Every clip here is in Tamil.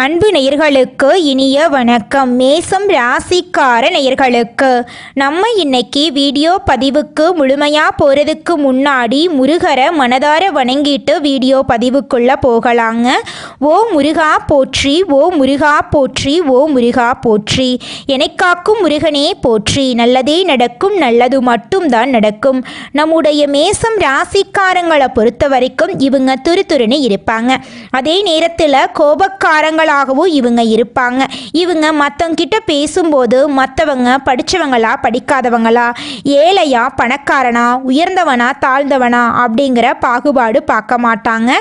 அன்பு நேயர்களுக்கு இனிய வணக்கம். மேசம் ராசிக்கார நேயர்களுக்கு நம்ம இன்னைக்கு வீடியோ பதிவுக்கு முழுமையாக போகிறதுக்கு முன்னாடி முருகரை மனதார வணங்கிட்டு வீடியோ பதிவுக்குள்ளே போகலாங்க. ஓ முருகா போற்றி, ஓ முருகா போற்றி, ஓ முருகா போற்றி, எனக்காக்கும் முருகனே போற்றி. நல்லதே நடக்கும், நல்லது மட்டும்தான் நடக்கும். நம்முடைய மேசம் ராசிக்காரங்களை பொறுத்த வரைக்கும் இவங்க துருதுருன்னு இருப்பாங்க. அதே நேரத்தில் கோபக்காரங்க இவங்க இருப்பாங்க. இவங்க மற்றவங்கிட்ட பேசும்போது மற்றவங்க படித்தவங்களா படிக்காதவங்களா, ஏழையா பணக்காரனா, உயர்ந்தவனா தாழ்ந்தவனா அப்படிங்கிற பாகுபாடு பார்க்க மாட்டாங்க.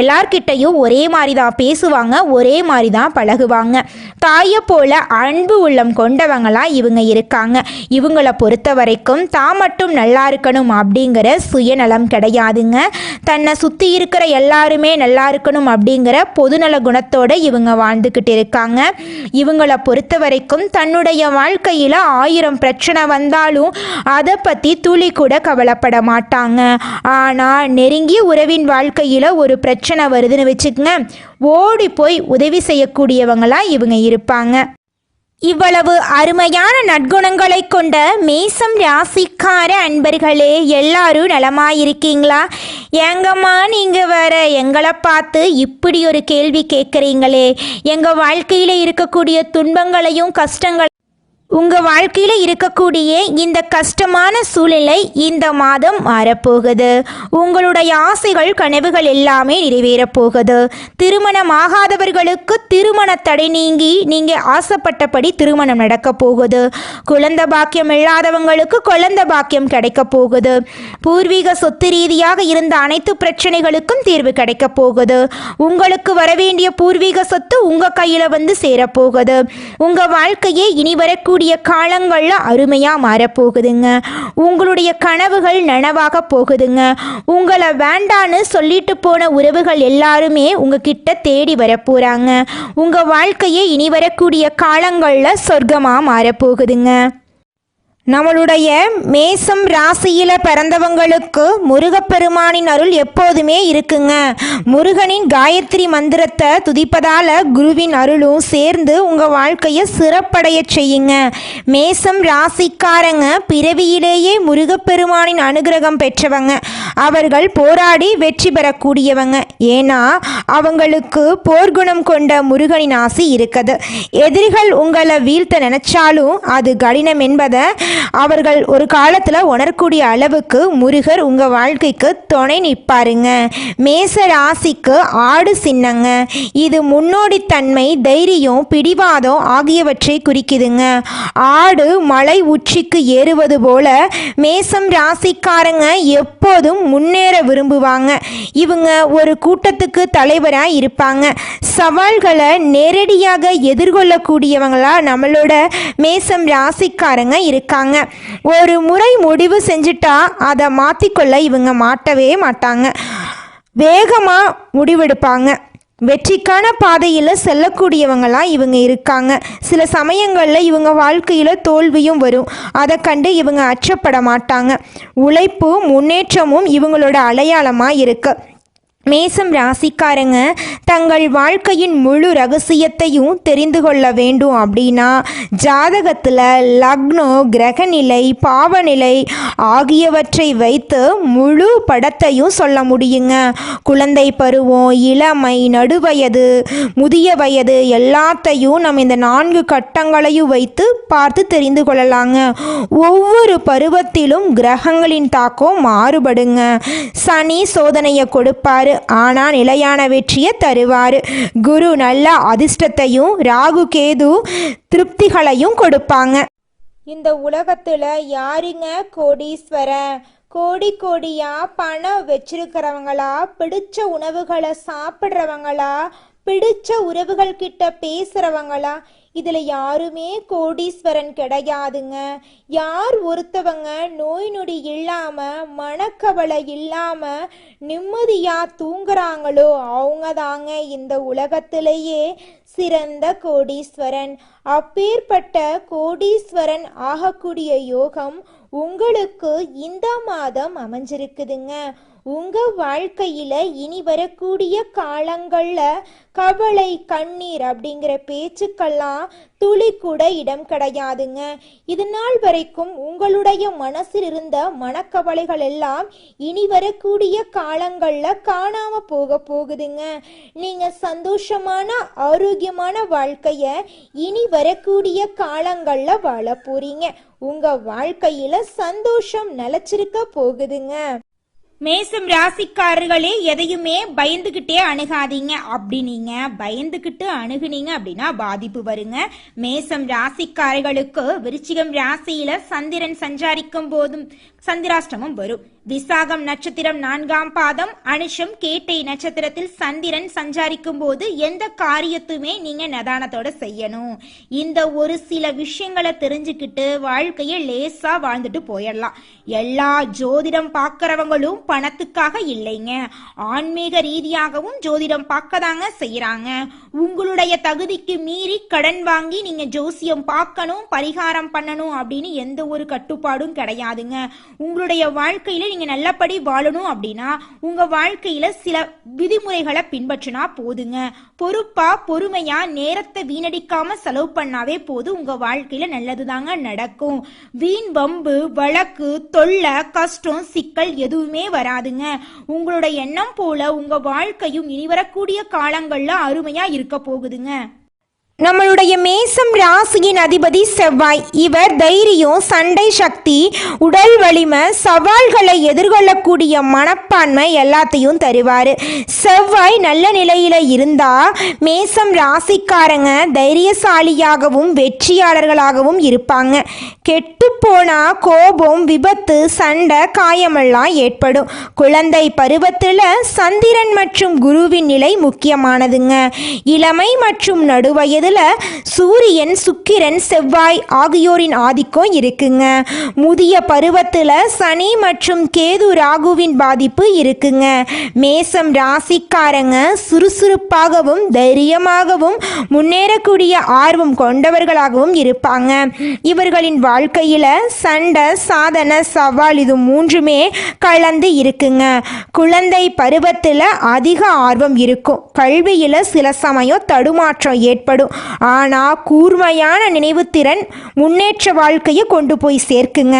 எல்லார்கிட்டையும் ஒரே மாதிரி தான் பேசுவாங்க, ஒரே மாதிரி தான் பழகுவாங்க. தாயை போல அன்பு உள்ளம் கொண்டவங்களா இவங்க இருக்காங்க. இவங்களை பொறுத்த வரைக்கும் தான் மட்டும் நல்லா இருக்கணும் அப்படிங்கிற சுயநலம் கிடையாதுங்க. தன்னை சுற்றி இருக்கிற எல்லாருமே நல்லா இருக்கணும் அப்படிங்கிற பொதுநல குணத்தோட இவங்க வாழ்ந்துக்கிட்டு இருக்காங்க. இவங்களை பொறுத்த வரைக்கும் தன்னுடைய வாழ்க்கையில் 1000 பிரச்சனை வந்தாலும் அதை பற்றி துளி கூட கவலைப்பட மாட்டாங்க. ஆனால் நெருங்கிய உறவின் வாழ்க்கையில் ஒரு பிரச்சனை வருதுன்னு வச்சுக்கங்க, ஓடி போய் உதவி செய்யக்கூடியவங்களா இவங்க இருப்பாங்க. இவ்வளவு அருமையான நற்குணங்களை கொண்ட மேசம் ராசிக்கார அன்பர்களே, எல்லாரும் நலமாயிருக்கீங்களா? ஏங்கம்மா நீங்கள் வேற எங்களை பார்த்து இப்படி ஒரு கேள்வி கேட்குறீங்களே? எங்கள் வாழ்க்கையில் இருக்கக்கூடிய துன்பங்களையும் கஷ்டங்களையும், உங்கள் வாழ்க்கையில் இருக்கக்கூடிய இந்த கஷ்டமான சூழ்நிலை இந்த மாதம் மாறப்போகுது. உங்களுடைய ஆசைகள் கனவுகள் எல்லாமே நிறைவேறப் போகுது. திருமணமாகாதவர்களுக்கு திருமண தடை நீங்கி நீங்கள் ஆசைப்பட்டபடி திருமணம் நடக்க போகுது. குழந்தை பாக்கியம் இல்லாதவங்களுக்கு குழந்தை பாக்கியம் கிடைக்க போகுது. பூர்வீக சொத்து ரீதியாக இருந்த அனைத்து பிரச்சனைகளுக்கும் தீர்வு கிடைக்க போகுது. உங்களுக்கு வரவேண்டிய பூர்வீக சொத்து உங்கள் கையில் வந்து சேரப்போகுது. உங்கள் வாழ்க்கையே இனி வரக்கூடிய காலங்கள்ல அருமையா மாறப்போகுதுங்க. உங்களுடைய கனவுகள் நனவாக போகுதுங்க. உங்களை வேண்டான்னு சொல்லிட்டு போன உறவுகள் எல்லாருமே உங்ககிட்ட தேடி வரப்போறாங்க. உங்க வாழ்க்கையே இனி வரக்கூடிய காலங்கள்ல சொர்க்கமா மாறப்போகுதுங்க. நம்மளுடைய மேசம் ராசியில் பிறந்தவங்களுக்கு முருகப்பெருமானின் அருள் எப்போதுமே இருக்குங்க. முருகனின் காயத்ரி மந்திரத்தை துதிப்பதால் குருவின் அருளும் சேர்ந்து உங்கள் வாழ்க்கையை சிறப்படைய செய்யுங்க. மேசம் ராசிக்காரங்க பிறவியிலேயே முருகப்பெருமானின் அனுகிரகம் பெற்றவங்க. அவர்கள் போராடி வெற்றி பெறக்கூடியவங்க. ஏன்னா அவங்களுக்கு போர்க்குணம் கொண்ட முருகனின் ஆசி இருக்குது. எதிரிகள் உங்களை வீழ்த்த நினைச்சாலும் அது கடினம் என்பதை அவர்கள் ஒரு காலத்தில் உணரக்கூடிய அளவுக்கு முருகர் உங்கள் வாழ்க்கைக்கு துணை நிற்பாருங்க. மேச ராசிக்கு ஆடு சின்னங்க. இது முன்னோடித்தன்மை, தைரியம், பிடிவாதம் ஆகியவற்றை குறிக்குதுங்க. ஆடு மலை உச்சிக்கு ஏறுவது போல மேசம் ராசிக்காரங்க எப்போதும் முன்னேற விரும்புவாங்க. இவங்க ஒரு கூட்டத்துக்கு தலைவராக இருப்பாங்க. சவால்களை நேரடியாக எதிர்கொள்ளக்கூடியவங்களா நம்மளோட மேசம் ராசிக்காரங்க இருக்காங்க. ஒரு முறை முடிவு செஞ்சுட்டா அதை மாற்றிக்கொள்ள இவங்க மாட்டவே மாட்டாங்க. வேகமாக முடிவெடுப்பாங்க. வெற்றிக்கான பாதையில் செல்லக்கூடியவங்களாம் இவங்க இருக்காங்க. சில சமயங்களில் இவங்க வாழ்க்கையில் தோல்வியும் வரும். அதை கண்டு இவங்க அச்சப்பட மாட்டாங்க. உழைப்பும் முன்னேற்றமும் இவங்களோட அடையாளமாக இருக்கு. மேசம் ராசிக்காரங்க தங்கள் வாழ்க்கையின் முழு ரகசியத்தையும் தெரிந்து கொள்ள வேண்டும் அப்படின்னா ஜாதகத்தில் லக்னம், கிரகநிலை, பாவநிலை ஆகியவற்றை வைத்து முழு படத்தையும் சொல்ல முடியுங்க. குழந்தை பருவம், இளமை, நடுவயது, முதிய வயது எல்லாத்தையும் நம்ம இந்த 4 கட்டங்களையும் வைத்து பார்த்து தெரிந்து கொள்ளலாங்க. ஒவ்வொரு பருவத்திலும் கிரகங்களின் தாக்கம் மாறுபடுங்க. சனி சோதனையை கொடுப்பாரு, ஆனா நிலையான வெற்றியை தருவாரு. குரு நல்ல அதிர்ஷ்டத்தையும், ராகு கேது திருப்திகளையும் கொடுப்பாங்க. இந்த உலகத்துல யாருங்க கோடீஸ்வரன்? கோடி கோடியா பணம் வச்சிருக்கிறவங்களா, பிடிச்ச உணவுகளை சாப்பிட்றவங்களா, பிடிச்ச உறவுகள் கிட்ட பேசுறவங்களா? இதுல யாருமே கோடீஸ்வரன் கிடையாதுங்க. யார் ஒருத்தவங்க நோய் நொடி இல்லாம, மனக்கவலை இல்லாம நிம்மதியா தூங்குறாங்களோ அவங்க தாங்க இந்த உலகத்திலேயே சிறந்த கோடீஸ்வரன். அப்பேற்பட்ட கோடீஸ்வரன் ஆகக்கூடிய யோகம் உங்களுக்கு இந்த மாதம் அமைஞ்சிருக்குதுங்க. உங்க வாழ்க்கையில இனி வரக்கூடிய காலங்கள்ல கவலை கண்ணீர் அப்படிங்கிற பேச்சுக்கெல்லாம் துளி கூட இடம் கிடையாதுங்க. இது நாள் வரைக்கும் உங்களுடைய மனசில் இருந்த மனக்கவலைகள் எல்லாம் இனி வரக்கூடிய காலங்கள்ல காணாம போகுதுங்க. நீங்க சந்தோஷமான ஆரோக்கியமான வாழ்க்கைய இனி வரக்கூடிய காலங்கள்ல வாழ போறீங்க. உங்க வாழ்க்கையில சந்தோஷம் நிலைச்சிருக்க போகுதுங்க. மேசம் ராசிக்காரர்களே, எதையுமே பயந்துகிட்டே அணுகாதீங்க. அப்படி நீங்க பயந்துகிட்டு அணுகுனீங்க அப்படின்னா பாதிப்பு வருங்க. மேசம் ராசிக்காரர்களுக்கு விருச்சிகம் ராசியில சந்திரன் சஞ்சாரிக்கும் போதும் சந்திராஷ்டமம் வரும். விசாகம் நட்சத்திரம் 4ஆம் பாதம், அனுஷம் கேட்டை நட்சத்திரத்தில் சந்திரன் சஞ்சாரிக்கும் போது எந்த காரியத்துமே நீங்க நிதானத்தோட செய்யணும். இந்த ஒரு சில விஷயங்களை தெரிஞ்சுக்கிட்டு வாழ்க்கைய லேசா வாழ்ந்துட்டு போயிடலாம். எல்லா ஜோதிடம் பார்க்கறவங்களும் பணத்துக்காக இல்லைங்க, ஆன்மீக ரீதியாகவும் ஜோதிடம் பார்க்கதாங்க செய்யறாங்க. உங்களுடைய தகுதிக்கு மீறி கடன் வாங்கி நீங்க ஜோசியம் பார்க்கணும், பரிகாரம் பண்ணணும் அப்படின்னு எந்த ஒரு கட்டுப்பாடும் கிடையாதுங்க. உங்களுடைய வாழ்க்கையில நீங்க நல்லபடி வாழணும் அப்படின்னா உங்க வாழ்க்கையில சில விதிமுறைகளை பின்பற்றினா போதுங்க. பொறுப்பா பொறுமையா நேரத்தை வீணடிக்காம செலவு பண்ணாவே போதும், உங்க வாழ்க்கையில நல்லதுதாங்க நடக்கும். வீண் வம்பு வழக்கு தொல்லை கஷ்டம் சிக்கல் எதுவுமே வராதுங்க. உங்களோட எண்ணம் போல உங்க வாழ்க்கையும் இனி வரக்கூடிய காலங்கள்ல அருமையா இருக்க போகுதுங்க. நம்மளுடைய மேசம் ராசியின் அதிபதி செவ்வாய். இவர் தைரியம், சண்டை சக்தி, உடல் வலிமை, சவால்களை எதிர்கொள்ளக்கூடிய மனப்பான்மை எல்லாத்தையும் தருவார். செவ்வாய் நல்ல நிலையில் இருந்தால் மேசம் ராசிக்காரங்க தைரியசாலியாகவும் வெற்றியாளர்களாகவும் இருப்பாங்க. கெட்டுப்போனா கோபம், விபத்து, சண்டை, காயமெல்லாம் ஏற்படும். குழந்தை பருவத்தில் சந்திரன் மற்றும் குருவின் நிலை முக்கியமானதுங்க. இளமை மற்றும் நடுவயது சூரியன், சுக்கிரன், செவ்வாய் ஆகியோரின் ஆதிக்கம் இருக்குங்க. முதிய பருவத்தில் சனி மற்றும் கேது ராகுவின் பாதிப்பு இருக்குங்க. மேசம் ராசிக்காரங்க சுறுசுறுப்பாகவும் தைரியமாகவும் முன்னேறக்கூடிய ஆர்வம் கொண்டவர்களாகவும் இருப்பாங்க. இவர்களின் வாழ்க்கையில சண்டை, சாதனை, சவால் இது மூன்றுமே கலந்து இருக்குங்க. குழந்தை பருவத்தில் அதிக ஆர்வம் இருக்கும். கல்வியில சில சமயம் தடுமாற்றம் ஏற்படும். ஆனால் கூர்மையான நினைவுத்திறன் முன்னேற்ற வாழ்க்கையை கொண்டு போய் சேர்க்குங்க.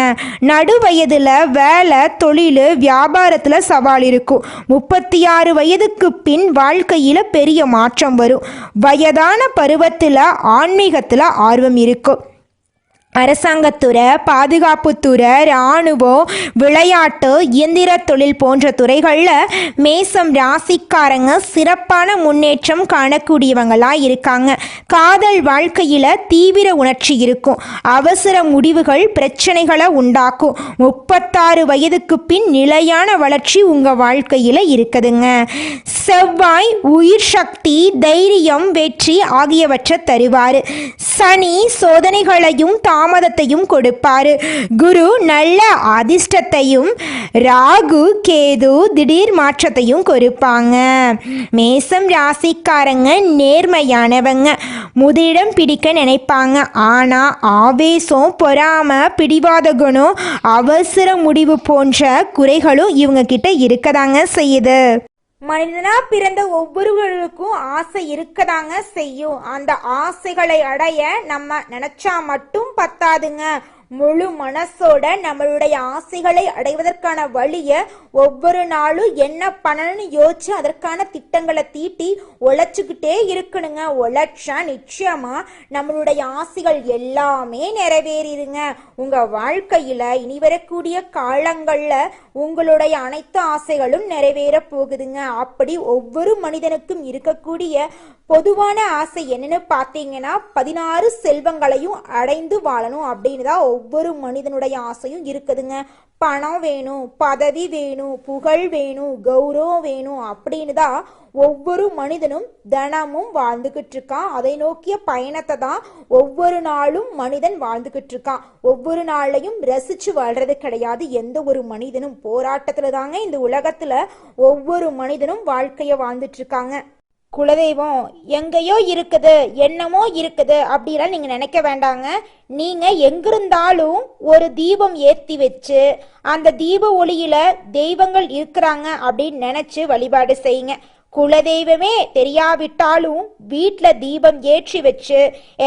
நடுவயதில் வேலை, தொழில், வியாபாரத்தில் சவால் இருக்கும். 36 வயதுக்கு பின் வாழ்க்கையில் பெரிய மாற்றம் வரும். வயதான பருவத்தில் ஆன்மீகத்தில் ஆர்வம் இருக்கும். அரசாங்கத்துறை, பாதுகாப்புத்துறை, இராணுவம், விளையாட்டு, இயந்திர தொழில் போன்ற துறைகளில் மேசம் ராசிக்காரங்க சிறப்பான முன்னேற்றம் காணக்கூடியவங்களாக இருக்காங்க. காதல் வாழ்க்கையில் தீவிர உணர்ச்சி இருக்கும். அவசர முடிவுகள் பிரச்சனைகளை உண்டாக்கும். 36 வயதுக்கு பின் நிலையான வளர்ச்சி உங்கள் வாழ்க்கையில் இருக்குதுங்க. செவ்வாய் உயிர் சக்தி, தைரியம், வெற்றி ஆகியவற்றை தருவார். சனி சோதனைகளையும் தாமதத்தையும் கொடுப்பாரு. குரு நல்ல அதிர்ஷ்டத்தையும், ராகு கேது திடீர் மாற்றத்தையும் கொடுப்பாங்க. மேசம் ராசிக்காரங்க நேர்மையானவங்க, முதலிடம் பிடிக்க நினைப்பாங்க. ஆனா ஆவேசம், பொறாமை, பிடிவாத குணம், அவசர முடிவு போன்ற குறைகளும் இவங்க கிட்ட இருக்கதாங்க செய்யுது. மனிதனா பிறந்த ஒவ்வொருவருக்கும் ஆசை இருக்கதாங்க செய்யும். அந்த ஆசைகளை அடைய நம்ம நினைச்சா மட்டும் பத்தாதுங்க. முழு மனசோட நம்மளுடைய ஆசைகளை அடைவதற்கான வழியை ஒவ்வொரு நாளும் என்ன பண்ணணும்னு யோசிச்சு அதற்கான திட்டங்களை தீட்டி உழைச்சிக்கிட்டே இருக்கணுங்க. உழைச்சா நிச்சயமா நம்மளுடைய ஆசைகள் எல்லாமே நிறைவேறிடுங்க. உங்க வாழ்க்கையில இனி வரக்கூடிய காலங்கள்ல உங்களுடைய அனைத்து ஆசைகளும் நிறைவேற போகுதுங்க. அப்படி ஒவ்வொரு மனிதனுக்கும் இருக்கக்கூடிய பொதுவான ஆசை என்னன்னு பார்த்தீங்கன்னா 16 செல்வங்களையும் அடைந்து வாழணும் அப்படின்னு தான் ஒவ்வொரு மனிதனுடைய ஆசையும் இருக்குதுங்க. பணம் வேணும், பதவி வேணும், புகழ் வேணும், கௌரவம் வேணும் அப்படின்னு தான் ஒவ்வொரு மனிதனும் தினமும் வாழ்ந்துகிட்டு இருக்கான். அதை நோக்கிய பயணத்தை தான் ஒவ்வொரு நாளும் மனிதன் வாழ்ந்துகிட்டு இருக்கான். ஒவ்வொரு நாளையும் ரசிச்சு வாழ்றது கிடையாது. எந்த ஒரு மனிதனும் போராட்டத்துல தாங்க இந்த உலகத்துல ஒவ்வொரு மனிதனும் வாழ்க்கைய வாழ்ந்துட்டு இருக்காங்க. குலதெய்வம் எங்கேயோ இருக்குது, என்னமோ இருக்குது அப்படிலாம் நீங்க நினைக்க வேண்டாங்க. நீங்க எங்கிருந்தாலும் ஒரு தீபம் ஏற்றி வச்சு அந்த தீப ஒளியில தெய்வங்கள் இருக்கிறாங்க அப்படின்னு நினைச்சு வழிபாடு செய்யுங்க. குலதெய்வமே தெரியாவிட்டாலும் வீட்டில் தீபம் ஏற்றி வச்சு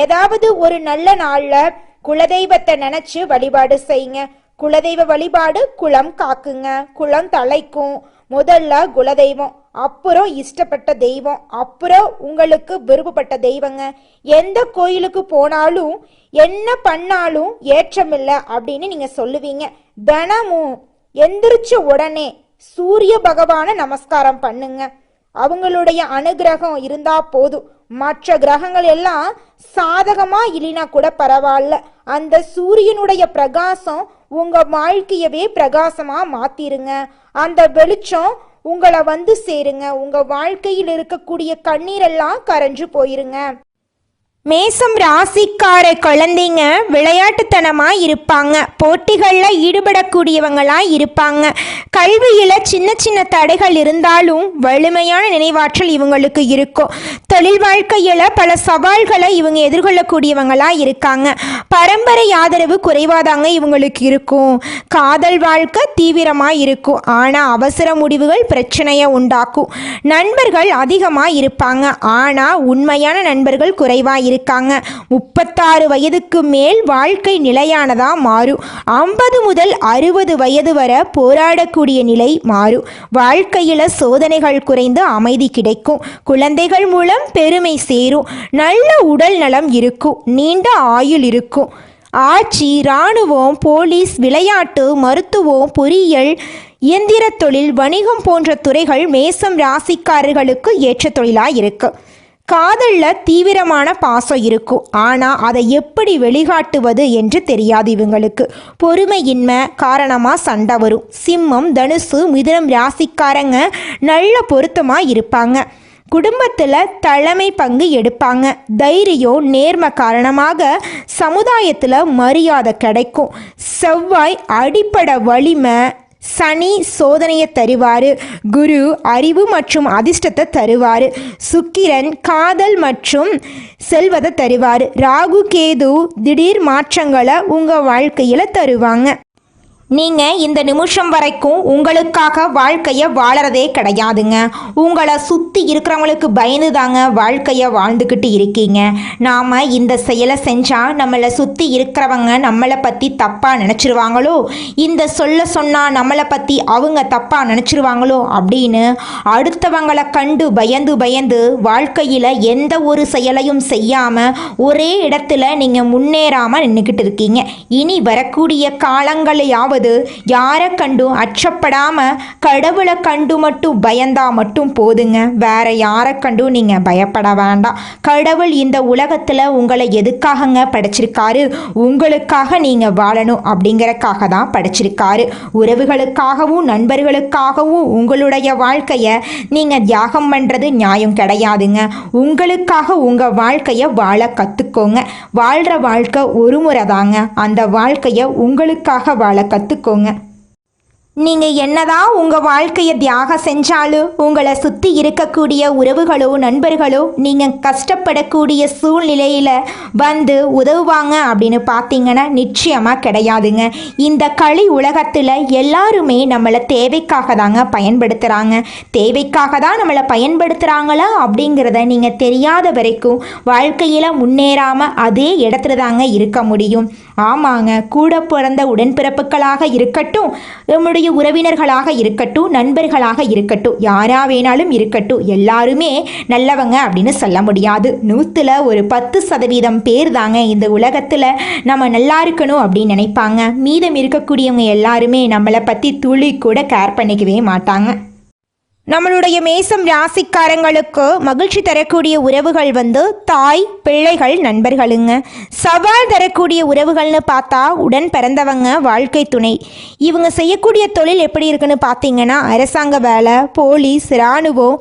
ஏதாவது ஒரு நல்ல நாள்ல குலதெய்வத்தை நினைச்சு வழிபாடு செய்யுங்க. குலதெய்வ வழிபாடு குலம் காக்குங்க, குலம் தலைக்கும். முதல்ல குலதெய்வம், அப்புறம் இஷ்டப்பட்ட தெய்வம், அப்புறம் உங்களுக்கு விருப்பப்பட்ட தெய்வங்க. எந்த கோயிலுக்கு போனாலும் என்ன பண்ணாலும் ஏற்றமில்லை அப்படின்னு நீங்க சொல்லுவீங்க. தினமும் எந்திரிச்ச உடனே சூரிய பகவானை நமஸ்காரம் பண்ணுங்க. அவங்களுடைய அனுகிரகம் இருந்தா போதும். மற்ற கிரகங்கள் எல்லாம் சாதகமா இல்லைனா கூட பரவாயில்ல, அந்த சூரியனுடைய பிரகாசம் உங்க வாழ்க்கையவே பிரகாசமா மாத்திருங்க. அந்த வெளிச்சம் உங்களை வந்து சேருங்க. உங்க வாழ்க்கையில் இருக்கக்கூடிய கண்ணீரெல்லாம் கரைஞ்சு போயிருங்க. மேசம் ராசிக்கார குழந்தைங்க விளையாட்டுத்தனமாக இருப்பாங்க, போட்டிகளில் ஈடுபடக்கூடியவங்களாக இருப்பாங்க. கல்வியில் சின்ன சின்ன தடைகள் இருந்தாலும் வலிமையான நினைவாற்றல் இவங்களுக்கு இருக்கும். தொழில் வாழ்க்கையில் பல சவால்களை இவங்க எதிர்கொள்ளக்கூடியவங்களாக இருக்காங்க. பரம்பரை ஆதரவு குறைவாதாங்க இவங்களுக்கு இருக்கும். காதல் வாழ்க்கை தீவிரமாக இருக்கும், ஆனால் அவசர முடிவுகள் பிரச்சனையை உண்டாக்கும். நண்பர்கள் அதிகமாக இருப்பாங்க, ஆனால் உண்மையான நண்பர்கள் குறைவாக இருக்காங்க. 36 வயதுக்கு மேல் வாழ்க்கை நிலையானதா மாறும். 50 முதல் 60 வயது வரை போராடக்கூடிய நிலை மாறும். வாழ்க்கையில சோதனைகள் குறைந்து அமைதி கிடைக்கும். குழந்தைகள் மூலம் பெருமை சேரும். நல்ல உடல் நலம் இருக்கும். நீண்ட ஆயுள் இருக்கும். ஆட்சி, இராணுவம், போலீஸ், விளையாட்டு, மருத்துவம், பொறியியல், இயந்திர தொழில், வணிகம் போன்ற துறைகள் மேசம் ராசிக்காரர்களுக்கு ஏற்ற தொழிலாக இருக்கு. காதலில் தீவிரமான பாசம் இருக்கும், ஆனால் அதை எப்படி வெளிக்காட்டுவது என்று தெரியாது இவங்களுக்கு. பொறுமையின்மை காரணமாக சண்டை வரும். சிம்மம், தனுசு, மிதுனம் ராசிக்காரங்க நல்ல பொருத்தமாக இருப்பாங்க. குடும்பத்தில் தலைமை பங்கு எடுப்பாங்க. தைரியம், நேர்மை காரணமாக சமுதாயத்தில் மரியாதை கிடைக்கும். செவ்வாய் அடிப்படை வலிமை, சனி சோதனையை தருவார். குரு அறிவு மற்றும் அதிர்ஷ்டத்தை தருவார். சுக்கிரன் காதல் மற்றும் செல்வத்தை தருவார். ராகு கேது திடீர் மாற்றங்களை உங்கள் வாழ்க்கையில் தருவாங்க. நீங்கள் இந்த நிமிஷம் வரைக்கும் உங்களுக்காக வாழ்க்கையை வாழறதே கிடையாதுங்க. உங்களை சுற்றி இருக்கிறவங்களுக்கு பயந்து தாங்க வாழ்க்கையை வாழ்ந்துக்கிட்டு இருக்கீங்க. நாம் இந்த செயலை செஞ்சால் நம்மளை சுற்றி இருக்கிறவங்க நம்மளை பற்றி தப்பாக நினச்சிருவாங்களோ, இந்த சொல்ல சொன்னால் நம்மளை பற்றி அவங்க தப்பாக நினச்சிருவாங்களோ அப்படின்னு அடுத்தவங்களை கண்டு பயந்து பயந்து வாழ்க்கையில் எந்த ஒரு செயலையும் செய்யாமல் ஒரே இடத்துல நீங்கள் முன்னேறாமல் நின்றுக்கிட்டு இருக்கீங்க. இனி வரக்கூடிய காலங்களையாவது யாரை கண்டும் அச்சப்படாம கடவுளை கண்டு மட்டும் பயந்தா மட்டும் போதுங்க. வேற யாரை கண்டும் நீங்க பயப்பட வேண்டாம். கடவுள் இந்த உலகத்துல உங்களை எதுக்காகங்க படைச்சிருக்காரு? உங்களுக்காக நீங்க வாழணும் அப்படிங்கறக்காக தான் படைச்சிருக்காரு. உறவுகளுக்காகவும் நண்பர்களுக்காகவும் உங்களுடைய வாழ்க்கைய நீங்க தியாகம் பண்றது நியாயம் கிடையாதுங்க. உங்களுக்காக உங்க வாழ்க்கைய வாழ கத்துக்கோங்க. வாழ்ற வாழ்க்கை ஒரு முறை தாங்க. அந்த வாழ்க்கைய உங்களுக்காக வாழ கத்துக்கோங்க. நீங்கள் என்னதான் உங்கள் வாழ்க்கையை தியாகம் செஞ்சாலும் உங்களை சுற்றி இருக்கக்கூடிய உறவுகளோ நண்பர்களோ நீங்கள் கஷ்டப்படக்கூடிய சூழ்நிலையில் வந்து உதவுவாங்க அப்படின்னு பார்த்தீங்கன்னா நிச்சயமாக கிடையாதுங்க. இந்த களி உலகத்தில் எல்லாருமே நம்மளை தேவைக்காக தாங்க பயன்படுத்துகிறாங்க. தேவைக்காக தான் நம்மளை பயன்படுத்துகிறாங்களா அப்படிங்கிறத நீங்கள் தெரியாத வரைக்கும் வாழ்க்கையில் முன்னேறாமல் அதே இடத்துல தாங்க இருக்க முடியும். ஆமாங்க, கூட பிறந்த உடன்பிறப்புகளாக இருக்கட்டும், நம்முடைய உறவினர்களாக இருக்கட்டும், நண்பர்களாக இருக்கட்டும், யாரா வேணாலும் இருக்கட்டும், எல்லாருமே நல்லவங்க அப்படின்னு சொல்ல முடியாது. 100ல் ஒரு 10% பேர் தாங்க இந்த உலகத்தில் நம்ம நல்லா இருக்கணும் அப்படின்னு நினைப்பாங்க. மீதம் இருக்கக்கூடியவங்க எல்லாருமே நம்மளை பற்றி துளி கூட கேர் பண்ணிக்கவே மாட்டாங்க. நம்மளுடைய மேசம் ராசிக்காரங்களுக்கு மகிழ்ச்சி தரக்கூடிய உறவுகள் வந்து தாய், பிள்ளைகள், நண்பர்களுங்க. சவால் தரக்கூடிய உறவுகள்னு பார்த்தா உடன் பிறந்தவங்க, வாழ்க்கை துணை. இவங்க செய்யக்கூடிய தொழில் எப்படி இருக்குன்னு பார்த்தீங்கன்னா அரசாங்க வேலை, போலீஸ், இராணுவம்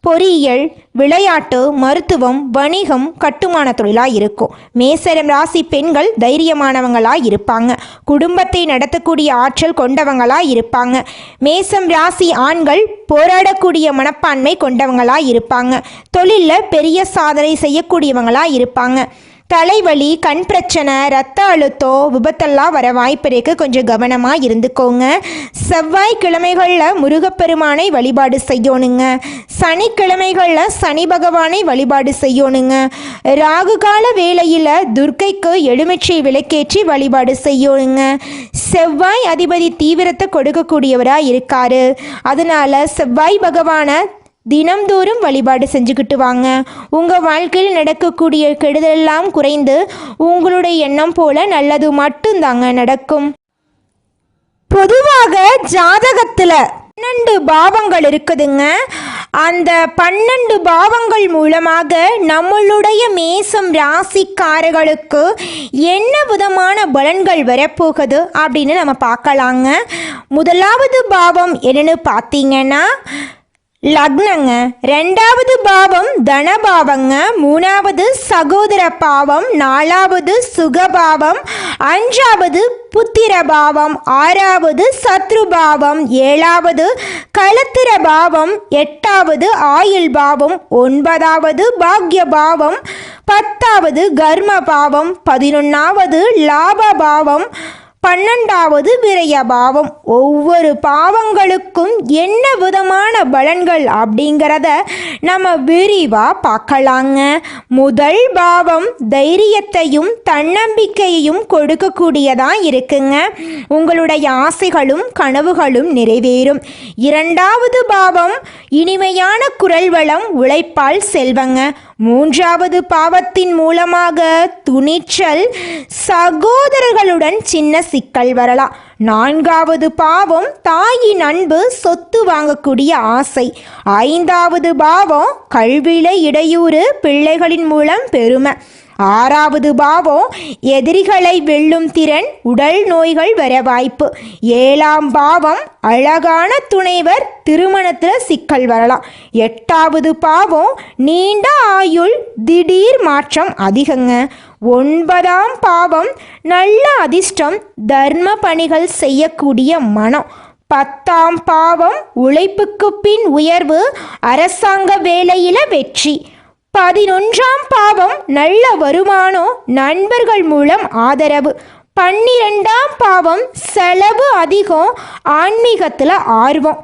பொறியியல், விளையாட்டு, மருத்துவம், வணிகம், கட்டுமான தொழிலாக இருக்கும். மேசம் ராசி பெண்கள் தைரியமானவங்களாக இருப்பாங்க. குடும்பத்தை நடத்தக்கூடிய ஆற்றல் கொண்டவங்களாக இருப்பாங்க. மேசம் ராசி ஆண்கள் போராடக்கூடிய மனப்பான்மை கொண்டவங்களாக இருப்பாங்க. தொழிலில் பெரிய சாதனை செய்யக்கூடியவங்களாக இருப்பாங்க. தலைவலி, கண் பிரச்சனை, ரத்த அழுத்தம், விபத்தெல்லாம் வர வாய்ப்பு இருக்கு. கொஞ்சம் கவனமாக இருந்துக்கோங்க. செவ்வாய்க்கிழமைகளில் முருகப்பெருமானை வழிபாடு செய்யணுங்க. சனிக்கிழமைகளில் சனி பகவானை வழிபாடு செய்யணுங்க. ராகுகால வேளையில் துர்க்கைக்கு எலுமிச்சை விளக்கேற்றி வழிபாடு செய்யணுங்க. செவ்வாய் அதிபதி தீவிரத்தை கொடுக்கக்கூடியவராக இருக்காரு. அதனால செவ்வாய் பகவானை தினம்தோறும் வழிபாடு செஞ்சுக்கிட்டு வாங்க. உங்கள் வாழ்க்கையில் நடக்கக்கூடிய கெடுதலெல்லாம் குறைந்து உங்களுடைய எண்ணம் போல நல்லது மட்டும்தாங்க நடக்கும். பொதுவாக ஜாதகத்தில் 12 பாவங்கள் இருக்குதுங்க. அந்த 12 பாவங்கள் மூலமாக நம்மளுடைய மேசம் ராசிக்காரர்களுக்கு என்ன விதமான பலன்கள் வரப்போகுது அப்படின்னு நம்ம பார்க்கலாங்க. முதலாவது பாவம் என்னன்னு பார்த்தீங்கன்னா லக்னங்க. 2வது பாவம் தனபாவங்க. 3வது சகோதர பாவம். 4வது சுகபாவம். 5வது புத்திர பாவம். 6வது சத்ரு பாவம். 7வது களத்திர பாவம். 8வது ஆயுள் பாவம். 9வது பாக்ய பாவம். 10வது கர்ம பாவம். 11வது லாப பாவம். 12வது விரய பாவம். ஒவ்வொரு பாவங்களுக்கும் என்ன விதமான பலன்கள் அப்படிங்கிறத நம்ம விரிவாக பார்க்கலாங்க. முதல் பாவம் தைரியத்தையும் தன்னம்பிக்கையையும் கொடுக்கக்கூடியதாக இருக்குங்க. உங்களுடைய ஆசைகளும் கனவுகளும் நிறைவேறும். 2வது பாவம் இனிமையான குரல் வளம், உழைப்பால் செல்வங்க. 3வது பாவத்தின் மூலமாக துணிச்சல், சகோதரர்களுடன் சின்ன சிக்கல் வரலாம். 4வது பாவம் தாயின் அன்பு, சொத்து வாங்கக்கூடிய ஆசை. 5வது பாவம் கல்வியில இடையூறு, பிள்ளைகளின் மூலம் பெருமை. 6வது பாவம் எதிரிகளை வெல்லும் திறன், உடல் நோய்கள் வர வாய்ப்பு. 7ஆம் பாவம் அழகான துணைவர், திருமணத்தில் சிக்கல் வரலாம். 8வது பாவம் நீண்ட ஆயுள், திடீர் மாற்றம் அதிகங்க. 9ஆம் பாவம் நல்ல அதிர்ஷ்டம், தர்ம பணிகள் செய்யக்கூடிய மனம். 10ஆம் பாவம் உழைப்புக்கு பின் உயர்வு, அரசாங்க வேலையில வெற்றி. 11ஆம் பாவம் நல்ல வருமானம், நண்பர்கள் மூலம் ஆதரவு. 12ஆம் பாவம் செலவு அதிகம், ஆன்மீகத்தில் ஆர்வம்.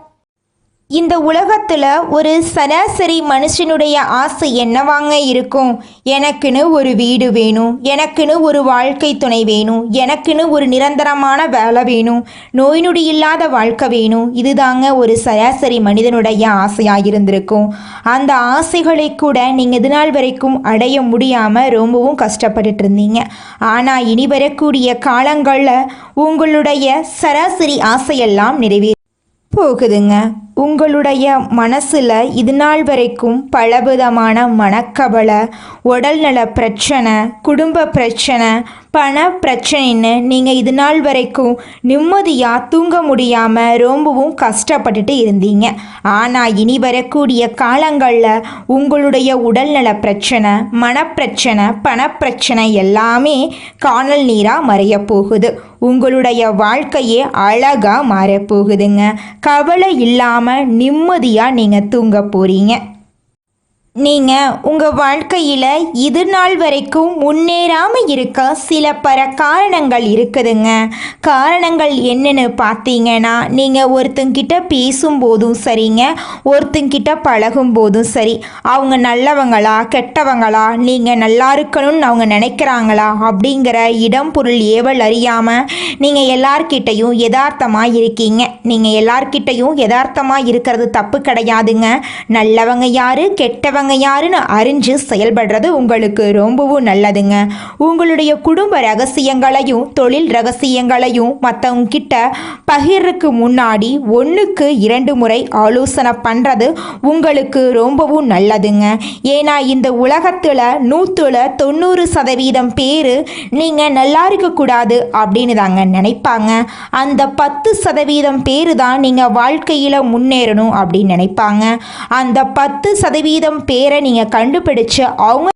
இந்த உலகத்தில் ஒரு சராசரி மனுஷனுடைய ஆசை என்னவாங்க இருக்கும்? எனக்குன்னு ஒரு வீடு வேணும், எனக்குன்னு ஒரு வாழ்க்கை துணை வேணும், எனக்குன்னு ஒரு நிரந்தரமான வேலை வேணும், நோய் நொடி இல்லாத வாழ்க்கை வேணும். இதுதாங்க ஒரு சராசரி மனிதனுடைய ஆசையாக இருந்திருக்கும். அந்த ஆசைகளை கூட நீங்கள் இது நாள் வரைக்கும் அடைய முடியாமல் ரொம்பவும் கஷ்டப்பட்டுட்டு இருந்தீங்க. ஆனால் இனி வரக்கூடிய காலங்களில் உங்களுடைய சராசரி ஆசையெல்லாம் நிறைவேறும் போகுதுங்க. உங்களுடைய மனசில் இது நாள் வரைக்கும் பலவிதமான மனக்கவலை, உடல்நல பிரச்சனை, குடும்ப பிரச்சனை, பண பிரச்சனைன்னு நீங்கள் இது நாள் வரைக்கும் நிம்மதியாக தூங்க முடியாமல் ரொம்பவும் கஷ்டப்பட்டுட்டு இருந்தீங்க. ஆனால் இனி வரக்கூடிய காலங்களில் உங்களுடைய உடல்நல பிரச்சனை, மனப்பிரச்சனை, பணப்பிரச்சனை எல்லாமே காணல் நீராக மறைய போகுது. உங்களுடைய வாழ்க்கையே அழகாக மாறப்போகுதுங்க. கவலை இல்லாமல் நிம்மதியாக நீங்கள் தூங்க போகிறீங்க. நீங்கள் உங்கள் வாழ்க்கையில் இது நாள் வரைக்கும் முன்னேறாமல் இருக்க சில காரணங்கள் இருக்குதுங்க. காரணங்கள் என்னென்னு பார்த்தீங்கன்னா, நீங்கள் ஒருத்தங்கிட்ட பேசும்போதும் சரிங்க, ஒருத்தங்கிட்ட பழகும் போதும் சரி, அவங்க நல்லவங்களா கெட்டவங்களா, நீங்கள் நல்லா இருக்கணும்னு அவங்க நினைக்கிறாங்களா அப்படிங்கிற இடம் பொருள் ஏவல் அறியாமல் நீங்கள் எல்லார்கிட்டையும் யதார்த்தமாக இருக்கீங்க. நீங்கள் எல்லார்கிட்டையும் யதார்த்தமாக இருக்கிறது தப்பு கிடையாதுங்க. நல்லவங்க யார், கெட்டவங்க அவங்க யாருன்னு அறிஞ்சு செயல்படுறது உங்களுக்கு ரொம்பவும் நல்லதுங்க. உங்களுடைய குடும்ப ரகசியங்களையும் தொழில் ரகசியங்களையும் மற்றவங்க கிட்ட பகிர்றதுக்கு முன்னாடி 1க்கு 2 முறை ஆலோசனை பண்ணுறது உங்களுக்கு ரொம்பவும் நல்லதுங்க. ஏன்னா இந்த உலகத்தில் 190% பேர் நீங்கள் நல்லா இருக்கக்கூடாது அப்படின்னு தாங்க நினைப்பாங்க. அந்த 10% பேர் தான் நீங்கள் வாழ்க்கையில் முன்னேறணும் அப்படின்னு நினைப்பாங்க. அந்த 10% பேரை நீங்கள் கண்டுபிடிச்சு அவங்க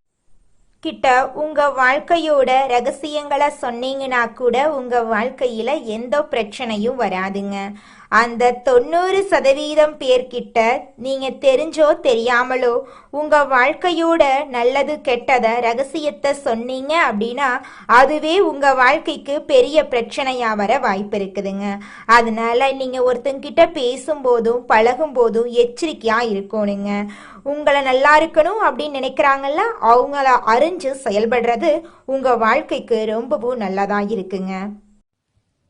கிட்ட உங்கள் வாழ்க்கையோட ரகசியங்களை சொன்னீங்கன்னா கூட உங்கள் வாழ்க்கையில் எந்த பிரச்சனையும் வராதுங்க. அந்த 90% பேர்கிட்ட நீங்கள் தெரிஞ்சோ தெரியாமலோ உங்கள் வாழ்க்கையோட நல்லது கெட்டதை ரகசியத்தை சொன்னீங்க அப்படின்னா அதுவே உங்கள் வாழ்க்கைக்கு பெரிய பிரச்சனையாக வர வாய்ப்பு இருக்குதுங்க. அதனால நீங்கள் ஒருத்தங்கிட்ட பேசும்போதும் பழகும்போதும் எச்சரிக்கையாக இருக்கணுங்க. உங்களை நல்லா இருக்கணும் அப்படின்னு நினைக்கிறாங்கல்ல, அவங்கள அறிஞ்சு செயல்படுறது உங்கள் வாழ்க்கைக்கு ரொம்பவும் நல்லதாக இருக்குங்க.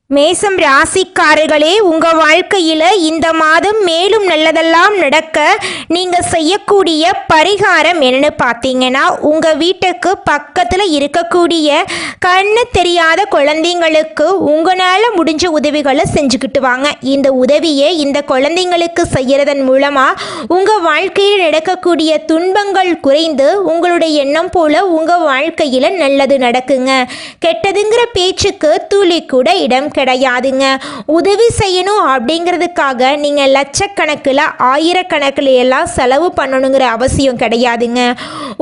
மேசம் ராசிக்காரர்களே, உங்கள் வாழ்க்கையில் இந்த மாதம் மேலும் நல்லதெல்லாம் நடக்க நீங்கள் செய்யக்கூடிய பரிகாரம் என்னென்னு பார்த்தீங்கன்னா, உங்கள் வீட்டுக்கு பக்கத்தில் இருக்கக்கூடிய கண்ணு தெரியாத குழந்தைங்களுக்கு உங்களால் முடிஞ்ச உதவிகளை செஞ்சுக்கிட்டு வாங்க. இந்த உதவியை இந்த குழந்தைங்களுக்கு செய்கிறதன் மூலமாக உங்கள் வாழ்க்கையில் நடக்கக்கூடிய துன்பங்கள் குறைந்து உங்களுடைய எண்ணம் போல் உங்கள் வாழ்க்கையில் நல்லது நடக்குங்க. கெட்டதுங்கிற பேச்சுக்கு துளி கூட இடம் கிடையாதுங்க. உதவி செய்யணும் அப்படிங்கிறதுக்காக நீங்கள் லட்சக்கணக்கில் ஆயிரக்கணக்கில் எல்லாம் செலவு பண்ணணுங்கிற அவசியம் கிடையாதுங்க.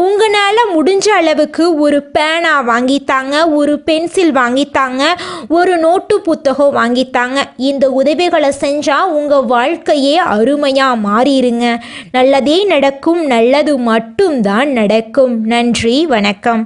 உங்களால் முடிஞ்ச அளவுக்கு ஒரு பேனா வாங்கித்தாங்க, ஒரு பென்சில் வாங்கித்தாங்க, ஒரு நோட்டு புத்தகம் வாங்கித்தாங்க. இந்த உதவிகளை செஞ்சால் உங்கள் வாழ்க்கையே அருமையாக மாறிடுங்க. நல்லதே நடக்கும், நல்லது மட்டும்தான் நடக்கும். நன்றி, வணக்கம்.